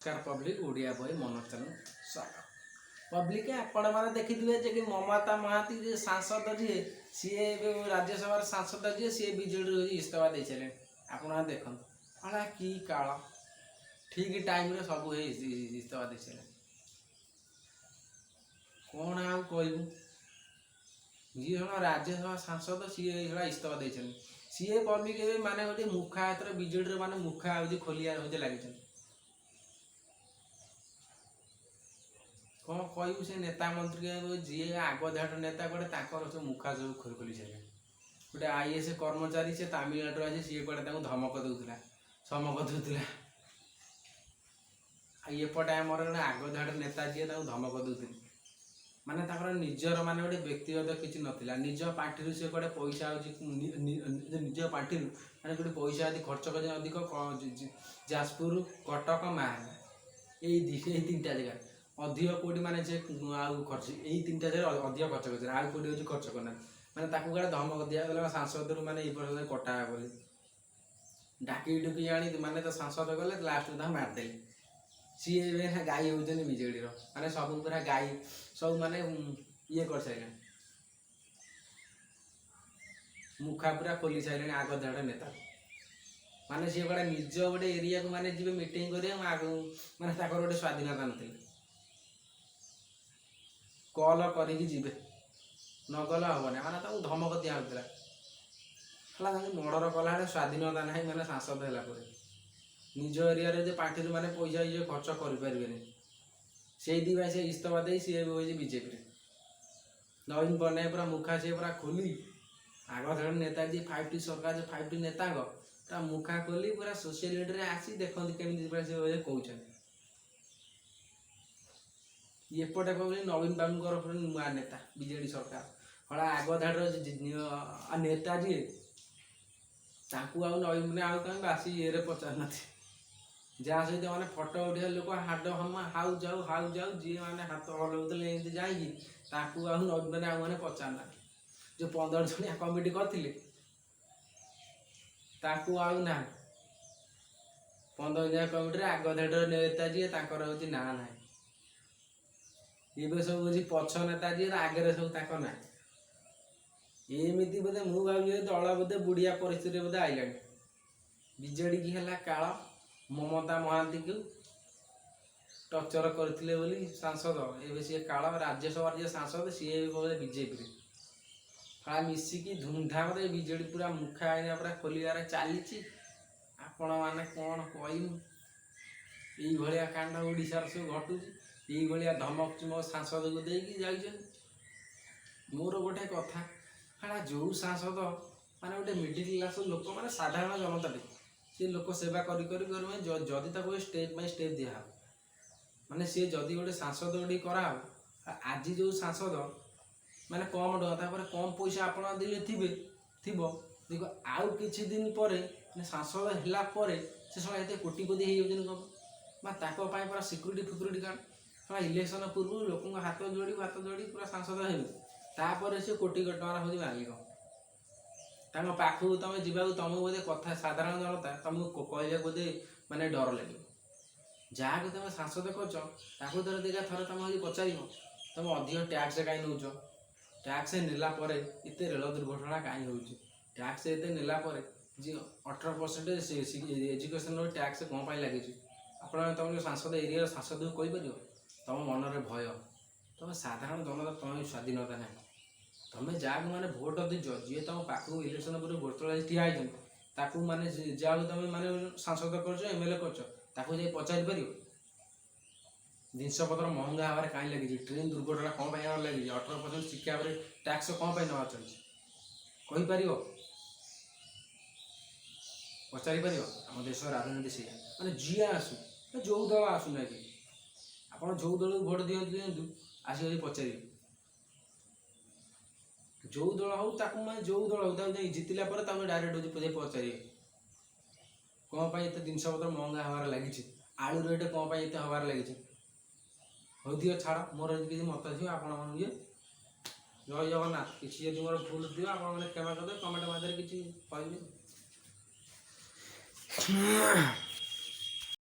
नमस्कार public Odia boy Manoj चरण स्वागत पब्लिक आपण मैंने देखिए कि ममता महाती जे सांसद जी सी राज्यसभा सांसद जी सी विजेडी इस्तीफा दे सारे आप देख कि काल ठीक टाइम रे सब इस्तीफा दे सारे कौन आउ कहू जी राज्यसभा सांसद सी इस्तीफा दे सी पब्लिक माने गोटे मुखा हाथ विजेडी माने मुखा खोलिया लगी कौन कहू से नेता मंत्री जी आग धाड़ नेता कड़े सब मुखा सब खोल खोली सारे गोटे आईएएस कर्मचारी से तमिलनाडु आज सी कड़े धमक दूसरा समक दूसरा एपटे आम आग धाड़ नेता जी धमक दूसरे माने निजर माने गोटे व्यक्तिगत किसी नाला निज पार्टी से कड़े पैसा निज पार्टी माने गोटे पैसा यदि खर्च कर अधिक जाजपुर कटक माल यही तीन टा जगह अधिक कौटी माने खर्च यही तीन टा जगह अधिक खर्च कर आउ कौटी हूँ खर्च करना मैंने काले धमक दिगला सांसद रू मैंने ये कटा बोली डाकी डुकी आनी मैंने तो सांसद गले लास्ट मारदेले सी गाई होती विजेडी माने सब पूरा गाई सब माने ये कर सारे मुखा पूरा खोली सारे आग धाड़ नेता माने सी गोटे निज गोटे एरिया को माने जी मीटिंग कर माने गोटे स्वाधीनता ना कल करेंगे नगल हेना माने धमक दिखाला मर्डर कला स्वाधीनता ना मैंने सांसद है निज एरिया जो पार्टी मैंने पैसा ये खर्च करें से इस्तीफा दे सी बीजेपी नवीन पट्टनायक पूरा मुखा सी पूरा खोली आग धाड़ नेताजी 5T सरकार जो 5T नेता पूरा मुखा खोली पूरा सोशल मीडिया आसी देखते केमी कहते एपटे कहते नवीन बाबू नुआ नेता बीजेडी सरकार हला आग धाड़ नेता जी नवीन ने आउ कहीं बासी ये पचार ना जहाँ सहित मैंने फटो उठा लोक हाड हमा हाउ जाऊ जी मैंने हाथ हलौले जाकि नवीन मैंने आने पचार ना जो 15 जनिया कमिटी करते आउ ना 15 जनिया कमिटी आग धाड़ नेता जी हूँ ना ना ये सब हूँ पछ नेता जी आगे सब ना एमती बोधे मुझे भावी दल बोधे बुढ़िया परिस्थिति बोधे आईला विजेडी की है काल ममता महांती को टर्चर करते बोली सांसद ए सी काल राज्यसभा जी सांसद सी बोधे बीजेपी काला मिसिकी धूमधाम विजेडी पूरा मुखा आईना पूरा खोलिबार चली आपण मैंने कौन कह कांड ओडिशार सब घटुची ये धमक मो सांसद को देकी जाइए मोर गोटे कथा हाँ जो सांसद माने गोटे मिडिल क्लास लोक माने साधारण जनता सी लोक सेवा जदि स्टेप बाय स्टेप दिहा माने सी जदि गोटे सांसद गोटे करा आज जो सांसद माने कम टका कम पैसा आप देख आउ किछि दिन पर सांसद है से सब ये कोटिपति हो पूरा सिक्यूरीटी फिक्यूरीटी कार्ड इलेक्शन पूर्व लोक हाथ जोड़ी पूरा सांसद है से कोटी टकर हूँ मालिक पाखु तुम जावाक तुम बोधे कथा साधारण जनता तुमको कहले बोधे माने डर लगे जहाँ तुम सांसद कर देखा थर तुम पचार तुम अधिक टैक्स कहीं नौ टैक्स नेलापर एत रेल दुर्घटना कहीं हो टैक्स एत नेलापर जी 18% एजुकेशन टैक्स कौन पर लगे आप तुम सांसद एरिया सांसद को कहीपर तुम मन में भय तुम साधारण जनता तुम स्वाधीनता ना तुम जहाँ मैंने भोट दीज जी तुम पाखु इलेक्शन पर गोरतला ठिया होती माने जहाँ तुम माने सांसद कर एमएलए कर पचारि पार जिनपतर महंगा हमारे कहीं लगी ट्रेन दुर्घटना कौन पर लगी 18% शिक्षा टैक्स कौन पर ना चलती कहीपर पचारि पार आम देश राजनीति से मैंने जी आसू जो दल आसूना कि आप जो दल भोट दिंतु आसिक पचारे जो दल हो मैं जो दल हो जितला डायरेक्ट पचारे कौन पर ये जिनपतर महंगा हमार लगी आलू रेट कौन पर ये हबार लगी हो दियो छाड़ मोर किसी मत थी आप जय जगन्नाथ किसी जब मोर भूल थी आप क्षमा करदे कमेंट मध्य किसी कह